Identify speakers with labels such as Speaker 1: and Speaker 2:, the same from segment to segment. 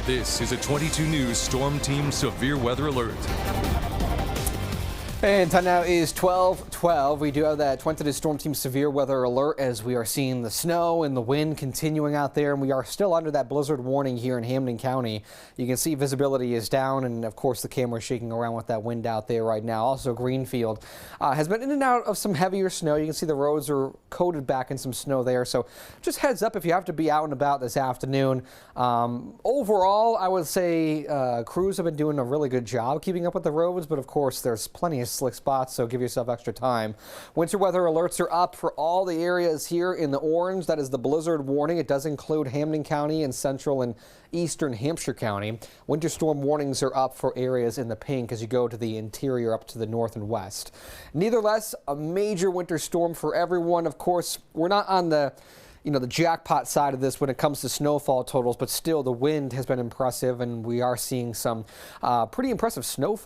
Speaker 1: This is a 22 News Storm Team Severe Weather Alert.
Speaker 2: And time now is 12:12. We do have that 22 Storm Team Severe Weather Alert as we are seeing the snow and the wind continuing out there, and we are still under that blizzard warning here in Hamden County. You can see visibility is down, and of course the camera is shaking around with that wind out there right now. Also Greenfield has been in and out of some heavier snow. You can see the roads are coated back in some snow there, so just heads up if you have to be out and about this afternoon. Overall, I would say crews have been doing a really good job keeping up with the roads, but of course there's plenty of slick spots, so give yourself extra time. Winter weather alerts are up for all the areas here in the orange. That is the blizzard warning. It does include Hamden County and central and eastern Hampshire County. Winter storm warnings are up for areas in the pink as you go to the interior up to the north and west. Nevertheless, a major winter storm for everyone. Of course, we're not on the the jackpot side of this when it comes to snowfall totals, but still the wind has been impressive, and we are seeing some pretty impressive snow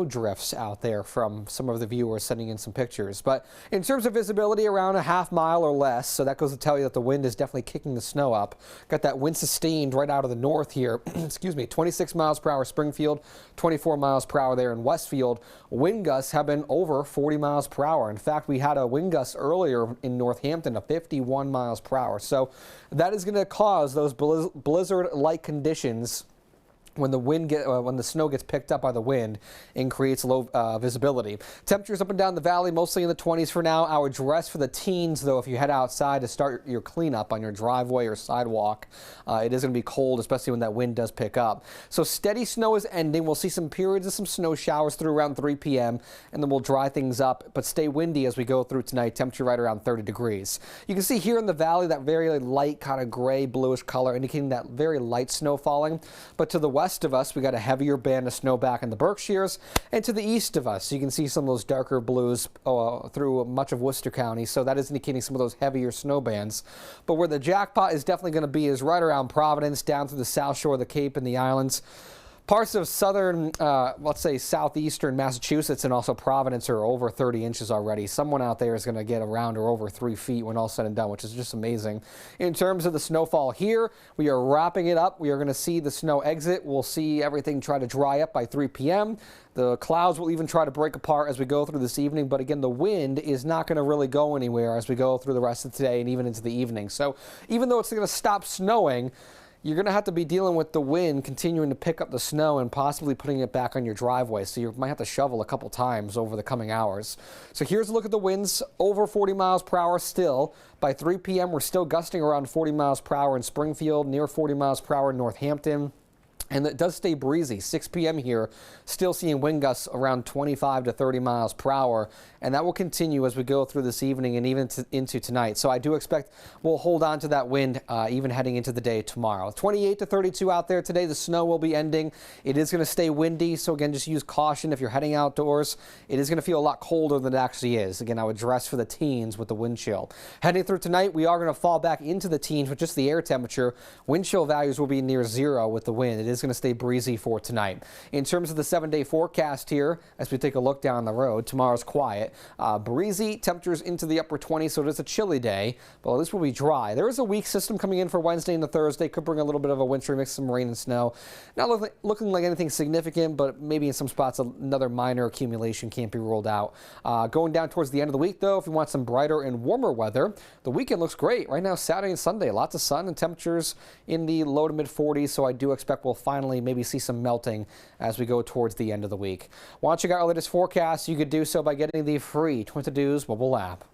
Speaker 2: drifts out there from some of the viewers sending in some pictures. But in terms of visibility, around a half mile or less, so that goes to tell you that the wind is definitely kicking the snow up. Got that wind sustained right out of the north here. Excuse me, 26 miles per hour Springfield, 24 miles per hour there in Westfield. Wind gusts have been over 40 miles per hour. In fact, we had a wind gust earlier in Northampton of 51 miles per hour. So that is going to cause those blizzard-like conditions when the snow gets picked up by the wind and creates low visibility. Temperatures up and down the valley, mostly in the 20s for now. Our dress for the teens, though, if you head outside to start your cleanup on your driveway or sidewalk, it is going to be cold, especially when that wind does pick up. So steady snow is ending. We'll see some periods of some snow showers through around 3 p.m. and then we'll dry things up, but stay windy as we go through tonight. Temperature right around 30 degrees. You can see here in the valley that very light kind of gray bluish color indicating that very light snow falling, but to the west of us, we got a heavier band of snow back in the Berkshires, and to the east of us, you can see some of those darker blues through much of Worcester County, so that is indicating some of those heavier snow bands. But where the jackpot is definitely going to be is right around Providence, down through the south shore of the Cape and the islands. Parts of southern, let's say southeastern Massachusetts and also Providence are over 30 inches already. Someone out there is going to get around or over 3 feet when all said and done, which is just amazing. In terms of the snowfall here, we are wrapping it up. We are going to see the snow exit. We'll see everything try to dry up by 3 p.m. The clouds will even try to break apart as we go through this evening. But again, the wind is not going to really go anywhere as we go through the rest of today and even into the evening. So even though it's going to stop snowing, you're going to have to be dealing with the wind continuing to pick up the snow and possibly putting it back on your driveway. So you might have to shovel a couple times over the coming hours. So here's a look at the winds, over 40 miles per hour still. By 3 p.m., we're still gusting around 40 miles per hour in Springfield, near 40 miles per hour in Northampton. And it does stay breezy. 6 p.m. here, still seeing wind gusts around 25 to 30 miles per hour. And that will continue as we go through this evening and even into tonight. So I do expect we'll hold on to that wind even heading into the day tomorrow. 28 to 32 out there today. The snow will be ending. It is going to stay windy. So again, just use caution if you're heading outdoors. It is going to feel a lot colder than it actually is. Again, I would dress for the teens with the wind chill. Heading through tonight, we are going to fall back into the teens with just the air temperature. Wind chill values will be near zero with the wind. It is going to stay breezy for tonight. In terms of the 7-day forecast here, as we take a look down the road, tomorrow's quiet. Breezy, temperatures into the upper 20s, so it is a chilly day, but at least will be dry. There is a weak system coming in for Wednesday and the Thursday. Could bring a little bit of a wintry mix, some rain and snow. Not looking like anything significant, but maybe in some spots another minor accumulation can't be ruled out. Going down towards the end of the week, though, if you want some brighter and warmer weather, the weekend looks great. Right now, Saturday and Sunday, lots of sun and temperatures in the low to mid 40s, so I do expect we'll finally maybe see some melting as we go towards the end of the week. Want to check out our latest forecast? You could do so by getting the free 22 News mobile app.